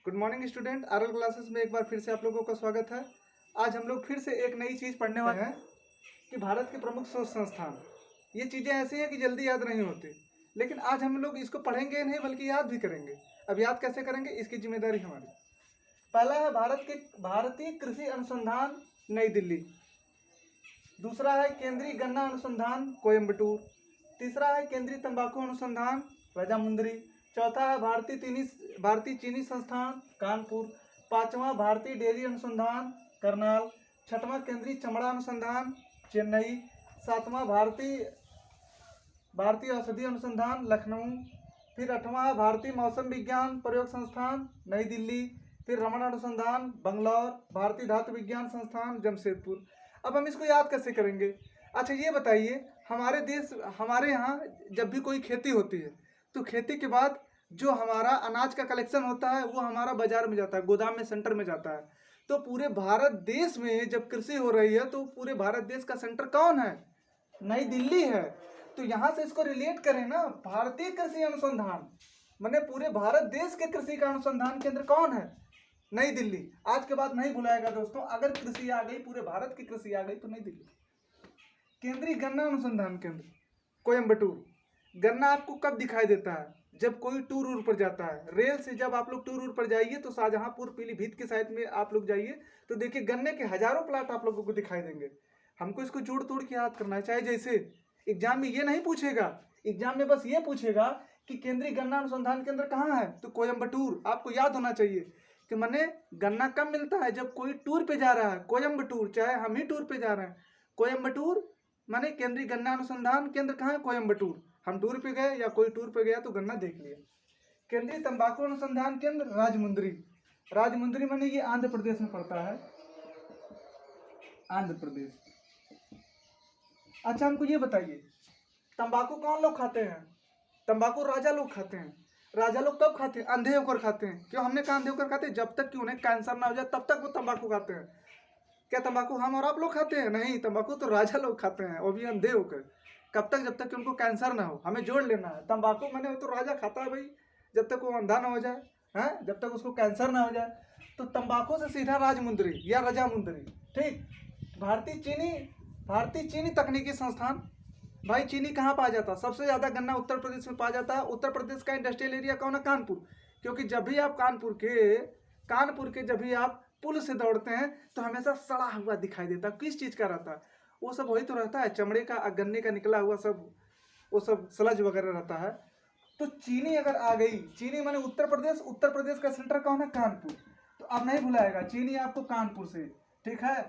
Good morning student. RL classes में एक बार फिर से आप लोगों का स्वागत है। आज हम लोग फिर से एक नई चीज़ पढ़ने वाले हैं कि भारत के प्रमुख शोध संस्थान। ये चीज़ें ऐसी हैं कि जल्दी याद नहीं होती, लेकिन आज हम लोग इसको पढ़ेंगे नहीं बल्कि याद भी करेंगे। अब याद कैसे करेंगे, इसकी जिम्मेदारी हमारी। पहला है भारतीय कृषि अनुसंधान नई दिल्ली। दूसरा है केंद्रीय गन्ना अनुसंधान कोयम्बटूर। तीसरा है केंद्रीय तंबाकू अनुसंधान राजामुंदरी। चौथा है भारतीय चीनी संस्थान कानपुर। पांचवा भारतीय डेयरी अनुसंधान करनाल। छठवां केंद्रीय चमड़ा अनुसंधान चेन्नई। सातवां भारतीय औषधि अनुसंधान लखनऊ। फिर आठवां है भारतीय मौसम विज्ञान प्रयोग संस्थान नई दिल्ली। फिर रमन अनुसंधान बंगलौर। भारतीय धातु विज्ञान संस्थान जमशेदपुर। अब हम इसको याद कैसे करेंगे? अच्छा ये बताइए, हमारे यहाँ जब भी कोई खेती होती है तो खेती के बाद जो हमारा अनाज का कलेक्शन होता है वो हमारा बाजार में जाता है, गोदाम में, सेंटर में जाता है। तो पूरे भारत देश में जब कृषि हो रही है तो पूरे भारत देश का सेंटर कौन है? नई दिल्ली है। तो यहाँ से इसको रिलेट करें ना, भारतीय कृषि अनुसंधान माने पूरे भारत देश के कृषि का अनुसंधान केंद्र कौन है? नई दिल्ली। आज के बाद नहीं भुलाएगा दोस्तों, अगर कृषि आ गई, पूरे भारत की कृषि आ गई तो नई दिल्ली। केंद्रीय गन्ना अनुसंधान केंद्र कोयम्बटूर। गन्ना आपको कब दिखाई देता है? जब कोई टूर पर जाता है रेल से। जब आप लोग टूर पर जाइए तो शाहजहांपुर पीलीभीत के साइड में आप लोग जाइए तो देखिए गन्ने के हजारों प्लाट आप लोगों को दिखाई देंगे। हमको इसको जोड़ तोड़ के याद करना है। चाहे जैसे एग्जाम में ये नहीं पूछेगा, एग्जाम में बस ये पूछेगा कि केंद्रीय गन्ना अनुसंधान केंद्र कहाँ है, तो कोयम्बटूर। आपको याद होना चाहिए कि मैंने गन्ना कब मिलता है? जब कोई टूर पे जा रहा है, कोयम्बटूर। चाहे हम ही टूर पे जा रहे हैं, कोयम्बटूर माने केंद्रीय गन्ना अनुसंधान केंद्र कहाँ है? कोयम्बटूर। हम टूर पे गए या कोई टूर पे गया तो गन्ना देख लिया। केंद्रीय तंबाकू अनुसंधान केंद्र राजमुंदरी। राजमुंदरी माने ये आंध्र प्रदेश में पड़ता है, आंध्र प्रदेश। अच्छा हमको ये बताइए, तंबाकू कौन लोग खाते हैं? तंबाकू राजा लोग खाते हैं। राजा लोग कब खाते हैं? अंधे होकर खाते हैं। क्यों हमने कहा अंधे होकर खाते हैं? जब तक कि उन्हें कैंसर ना हो जाए तब तक वो तंबाकू खाते हैं। क्या तंबाकू हम और आप लोग खाते हैं? नहीं, तंबाकू तो राजा लोग खाते हैं, वो भी अंधे होकर। कब तक? जब तक कि उनको कैंसर ना हो। हमें जोड़ लेना है, तंबाकू मैंने वो तो राजा खाता है भाई, जब तक वो अंधा ना हो जाए, हैं, जब तक उसको कैंसर ना हो जाए। तो तंबाकू से सीधा राजमुंदरी या रजामुंदरी। ठीक। भारतीय चीनी तकनीकी संस्थान। भाई चीनी कहाँ पाया जाता है? सबसे ज्यादा गन्ना उत्तर प्रदेश में पाया जाता है। उत्तर प्रदेश का इंडस्ट्रियल एरिया कौन है? कानपुर। क्योंकि जब भी आप कानपुर के जब भी आप पुल से दौड़ते हैं तो हमेशा सड़ा हुआ दिखाई देता है। किस चीज का रहता है? वो सब वही तो रहता है, चमड़े का, गन्ने का निकला हुआ सब, वो सब स्लज वगैरह रहता है। तो चीनी अगर आ गई, चीनी माने उत्तर प्रदेश का सेंटर कौन है? कानपुर। तो अब नहीं भुलाएगा, चीनी आपको कानपुर से। ठीक है।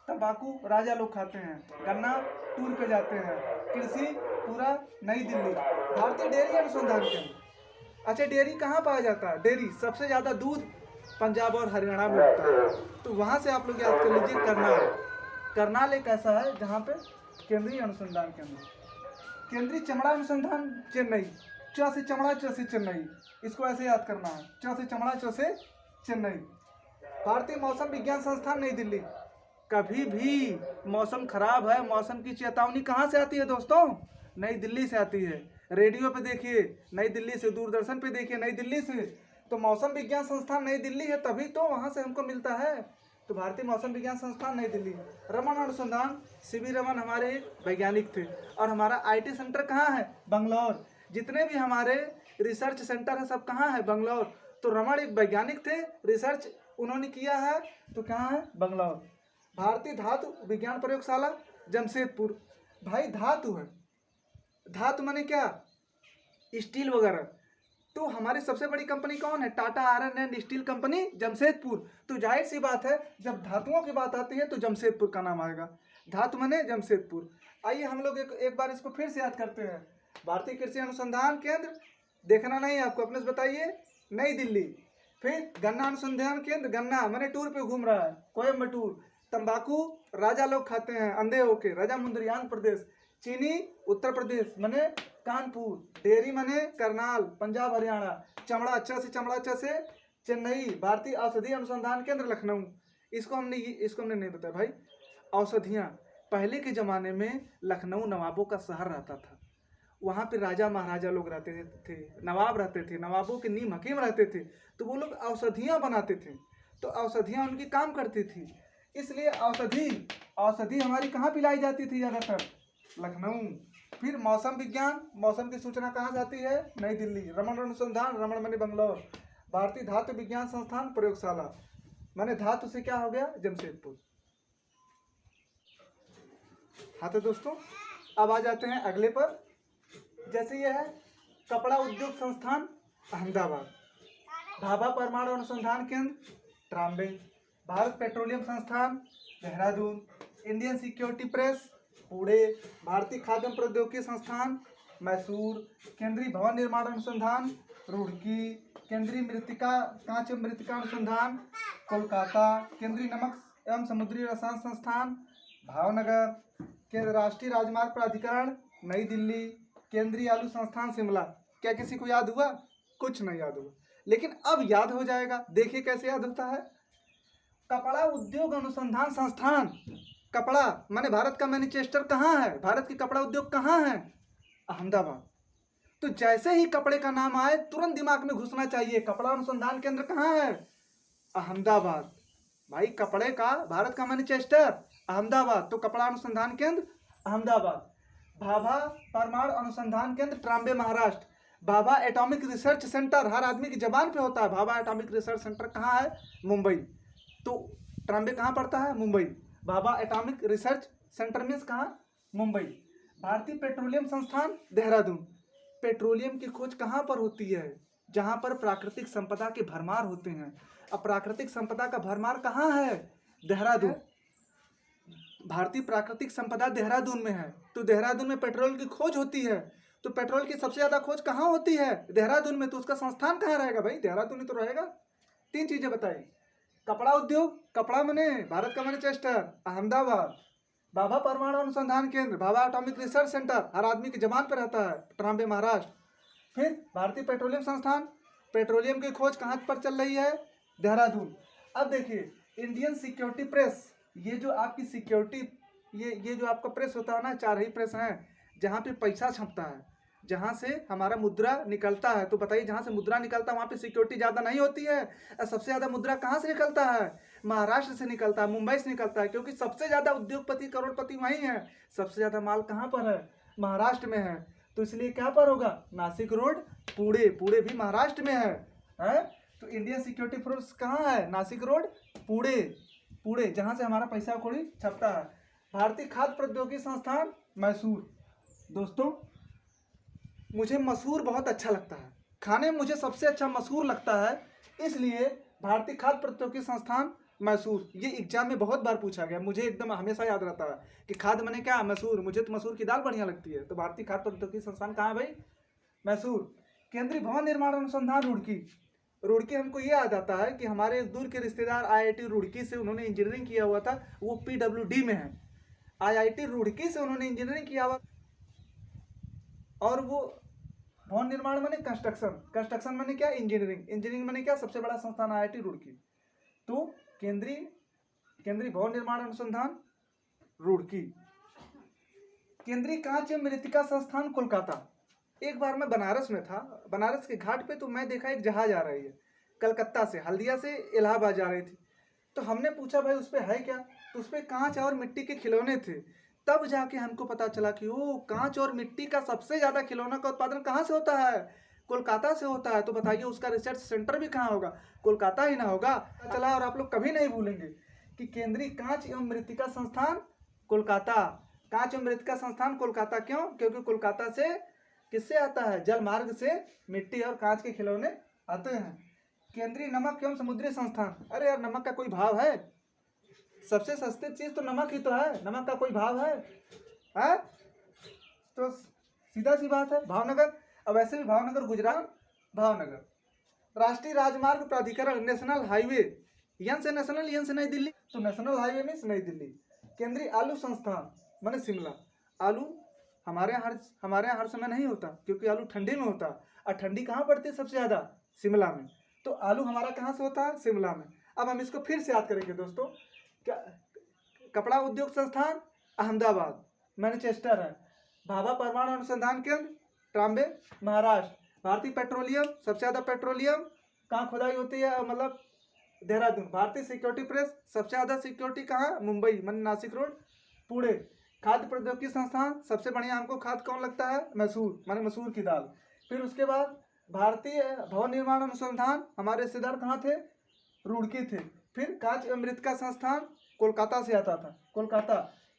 तंबाकू राजा लोग खाते हैं, गन्ना टूर पे जाते हैं, कृषि पूरा नई दिल्ली। भारतीय डेयरी अनुसंधान केंद्र। अच्छा डेयरी कहाँ पाया जाता है? डेयरी सबसे ज्यादा दूध पंजाब और हरियाणा में होता है, तो वहां से आप लोग याद कर लीजिए करनाल। करनाल एक ऐसा है जहाँ पे केंद्रीय अनुसंधान केंद्र। केंद्रीय चमड़ा अनुसंधान चेन्नई। च से चमड़ा, च से चेन्नई, इसको ऐसे याद करना है, च से चमड़ा, च से चेन्नई। भारतीय मौसम विज्ञान संस्थान नई दिल्ली। कभी भी मौसम खराब है, मौसम की चेतावनी कहाँ से आती है दोस्तों? नई दिल्ली से आती है। रेडियो पे देखिए नई दिल्ली से, दूरदर्शन पे देखिए नई दिल्ली से। तो मौसम विज्ञान संस्थान नई दिल्ली है, तभी तो वहां से हमको मिलता है। तो भारतीय मौसम विज्ञान संस्थान नई दिल्ली। रमन अनुसंधान, सीवी रमन हमारे वैज्ञानिक थे। और हमारा आईटी सेंटर कहाँ है? बंगलौर। जितने भी हमारे रिसर्च सेंटर है सब कहाँ है? बंगलौर। तो रमन एक वैज्ञानिक थे, रिसर्च उन्होंने किया है, तो कहाँ है? बंगलौर। भारतीय धातु विज्ञान प्रयोगशाला जमशेदपुर। भाई धातु है, धातु माने क्या? स्टील वगैरह। तो हमारी सबसे बड़ी कंपनी कौन है? Tata iron and steel company Jamshedpur. तो जाहिर सी बात है जब धातुओं की बात आती है तो जमशेदपुर का नाम आएगा। धातु माने जमशेदपुर। आइए हम लोग एक बार इसको फिर से याद करते हैं। भारतीय कृषि अनुसंधान केंद्र, देखना नहीं आपको, अपने से बताइए, नई दिल्ली। फिर गन्ना अनुसंधान केंद्र, गन्ना माने टूर पे घूम रहा है, कोयम्बटूर। तंबाकू राजा लोग खाते हैं अंधे होके, राजामुंदरी आंध्र प्रदेश। चीनी उत्तर प्रदेश माने कानपुर। डेयरी माने करनाल पंजाब हरियाणा। चमड़ा, अच्छा से चमड़ा, अच्छा से चेन्नई। भारतीय औषधि अनुसंधान केंद्र लखनऊ। इसको हमने नहीं बताया भाई। औषधियाँ, पहले के ज़माने में लखनऊ नवाबों का शहर रहता था। वहाँ पे राजा महाराजा लोग रहते थे, नवाब रहते थे, नवाबों के नीम हकीम रहते थे, तो वो लोग औषधियाँ बनाते थे, तो औषधियाँ उनकी काम करती थी। इसलिए औषधि हमारी कहाँ पिलाई जाती थी ज़्यादातर? लखनऊ। फिर मौसम विज्ञान, मौसम की सूचना कहाँ से आती है? नई दिल्ली। रमन अनुसंधान, रमन मणि बंगलौर। भारतीय धातु विज्ञान संस्थान प्रयोगशाला, माने धातु से क्या हो गया? जमशेदपुर। हाँ तो दोस्तों अब आ जाते हैं अगले पर। जैसे यह है कपड़ा उद्योग संस्थान अहमदाबाद, भाभा परमाणु अनुसंधान केंद्र ट्राम्बे, भारत पेट्रोलियम संस्थान Dehradun, Indian security press Pune, भारतीय खाद्य प्रौद्योगिकी संस्थान मैसूर, केंद्रीय भवन निर्माण अनुसंधान रुड़की, केंद्रीय मृतिका कांच मृतिका अनुसंधान कोलकाता, केंद्रीय नमक एवं समुद्री रसायन संस्थान भावनगर, केंद्रीय राष्ट्रीय राजमार्ग प्राधिकरण नई दिल्ली, केंद्रीय आलू संस्थान शिमला। क्या किसी को याद हुआ? कुछ नहीं याद हुआ, लेकिन अब याद हो जाएगा। देखिए कैसे याद होता है। कपड़ा उद्योग अनुसंधान संस्थान, कपड़ा माने भारत का मैन्चेस्टर कहाँ है? भारत की कपड़ा उद्योग कहाँ है? अहमदाबाद। तो जैसे ही कपड़े का नाम आए तुरंत दिमाग में घुसना चाहिए, कपड़ा अनुसंधान केंद्र कहाँ है? अहमदाबाद। भाई कपड़े का भारत का मैन्चेस्टर अहमदाबाद, तो कपड़ा अनुसंधान केंद्र अहमदाबाद। भाभा परमाणु अनुसंधान केंद्र Trombay Maharashtra, Bhabha atomic research centre हर आदमी की जबान पे होता है। भाभा एटॉमिक रिसर्च सेंटर कहाँ है? मुंबई। तो ट्राम्बे कहाँ पड़ता है? Mumbai. Bhabha atomic research centre means कहाँ? मुंबई। भारतीय पेट्रोलियम संस्थान देहरादून, पेट्रोलियम की खोज कहाँ पर होती है? जहाँ पर प्राकृतिक संपदा के भरमार होते हैं। अब प्राकृतिक संपदा का भरमार कहाँ है? देहरादून। भारतीय प्राकृतिक संपदा देहरादून में है, तो देहरादून में पेट्रोल की खोज होती है। तो पेट्रोल की सबसे ज्यादा खोज कहाँ होती है? देहरादून में। तो उसका संस्थान कहाँ रहेगा भाई? देहरादून ही तो रहेगा। तीन चीजें बताई। कपड़ा उद्योग, कपड़ा मने भारत का मैन्चेस्टर अहमदाबाद। भाभा परमाणु अनुसंधान केंद्र, भाभा एटॉमिक रिसर्च सेंटर हर आदमी की जबान पर रहता है, ट्राम्बे महाराष्ट्र। फिर भारतीय पेट्रोलियम संस्थान, पेट्रोलियम की खोज कहाँ पर चल रही है? देहरादून। अब देखिए इंडियन सिक्योरिटी प्रेस, ये जो आपकी सिक्योरिटी, ये जो आपका प्रेस होता है ना, चार ही प्रेस हैं जहाँ पे पैसा छपता है, जहाँ से हमारा मुद्रा निकलता है। तो बताइए जहाँ से मुद्रा निकलता है वहाँ पे सिक्योरिटी ज़्यादा नहीं होती है। सबसे ज़्यादा मुद्रा कहाँ से निकलता है? महाराष्ट्र से निकलता है, मुंबई से निकलता है, क्योंकि सबसे ज़्यादा उद्योगपति करोड़पति वहीं है। सबसे ज़्यादा माल कहाँ पर है? महाराष्ट्र में है। तो इसलिए क्या पर होगा? नासिक रोड पुणे, पुणे भी महाराष्ट्र में है? तो इंडियन सिक्योरिटी फोर्स कहाँ है? नासिक रोड पुणे, पुणे जहाँ से हमारा पैसा कौड़ी छपता है। भारतीय खाद्य प्रौद्योगिकी संस्थान मैसूर। दोस्तों मुझे मसूर बहुत अच्छा लगता है, खाने में मुझे सबसे अच्छा मसूर लगता है, इसलिए भारतीय खाद्य प्रौद्योगिकी संस्थान मैसूर। ये एग्जाम में बहुत बार पूछा गया, मुझे एकदम हमेशा याद रहता है कि खाद्य मने क्या? मसूर। मुझे तो मसूर की दाल बढ़िया लगती है। तो भारतीय खाद्य प्रौद्योगिकी संस्थान कहाँ है भाई? मैसूर। केंद्रीय भवन निर्माण अनुसंधान रुड़की, रुड़की हमको ये याद आता है कि हमारे दूर के रिश्तेदार आईआईटी रुड़की से उन्होंने इंजीनियरिंग किया हुआ था, वो पीडब्ल्यूडी में है। आईआईटी रुड़की से उन्होंने इंजीनियरिंग किया हुआ, और वो भवन निर्माण माने कंस्ट्रक्शन, कंस्ट्रक्शन माने क्या? इंजीनियरिंग, इंजीनियरिंग माने क्या? सबसे बड़ा संस्थान आईआईटी रुड़की। तो केंद्रीय भवन निर्माण अनुसंधान रुड़की। केंद्रीय कांच एवं मृतिका संस्थान कोलकाता। एक बार मैं बनारस में था, बनारस के घाट पे तो मैं देखा एक जहाज आ रही है कलकत्ता से, हल्दिया से इलाहाबाद जा रही थी। तो हमने पूछा भाई उस पर है क्या? तो उस पर कांच और मिट्टी के खिलौने थे। तब जाके हमको पता चला कि ओ कांच और मिट्टी का सबसे ज़्यादा खिलौना का उत्पादन कहाँ से होता है? कोलकाता से होता है। तो बताइए उसका रिसर्च सेंटर भी कहाँ होगा? कोलकाता ही ना होगा। चला, और आप लोग कभी नहीं भूलेंगे कि केंद्रीय कांच एवं मृतिका संस्थान कोलकाता, कांच एवं मृतिका संस्थान कोलकाता। क्यों? क्योंकि कोलकाता से किससे आता है? जल मार्ग से मिट्टी और कांच के खिलौने आते हैं। केंद्रीय नमक एवं समुद्री संस्थान, अरे यार नमक का कोई भाव है? सबसे सस्ती चीज तो नमक ही तो है, नमक का कोई भाव है? तो सीधा सी बात है, भावनगर। अब वैसे भी भावनगर गुजरात, भावनगर। राष्ट्रीय राजमार्ग प्राधिकरण, नेशनल हाईवे, यन से नेशनल, यन से नई दिल्ली, तो नेशनल हाईवे मीन्स नई दिल्ली। केंद्रीय आलू संस्थान माने शिमला। आलू हमारे यहाँ हर समय नहीं होता, क्योंकि आलू ठंडी में होता, और ठंडी कहाँ पड़ती है सबसे ज़्यादा? शिमला में। तो आलू हमारा कहाँ से होता है? शिमला में। अब हम इसको फिर से याद करेंगे दोस्तों। क्या कपड़ा उद्योग संस्थान अहमदाबाद मैनचेस्टर है। भाभा परमाणु अनुसंधान केंद्र ट्राम्बे महाराष्ट्र। भारतीय पेट्रोलियम, सबसे ज़्यादा पेट्रोलियम कहाँ खुदाई होती है, मतलब देहरादून। भारतीय सिक्योरिटी प्रेस, सबसे ज़्यादा सिक्योरिटी कहाँ, मुंबई मन नासिक रोड पुणे। खाद्य प्रौद्योगिकी संस्थान, सबसे बढ़िया हमको खाद्य कौन लगता है, मैसूर माने मसूर की दाल। फिर उसके बाद भारतीय भवन निर्माण अनुसंधान, हमारे रिश्तेदार कहाँ थे, रुड़की थे। फिर कांच एवं मृतिका संस्थान कोलकाता से आता था, कोलकाता।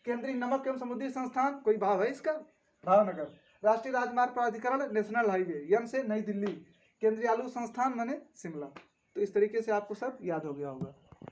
केंद्रीय नमक एवं समुद्री संस्थान, कोई भाव है इसका, भावनगर। राष्ट्रीय राजमार्ग प्राधिकरण, नेशनल हाईवे यम से नई दिल्ली। केंद्रीय आलू संस्थान माने शिमला। तो इस तरीके से आपको सब याद हो गया होगा।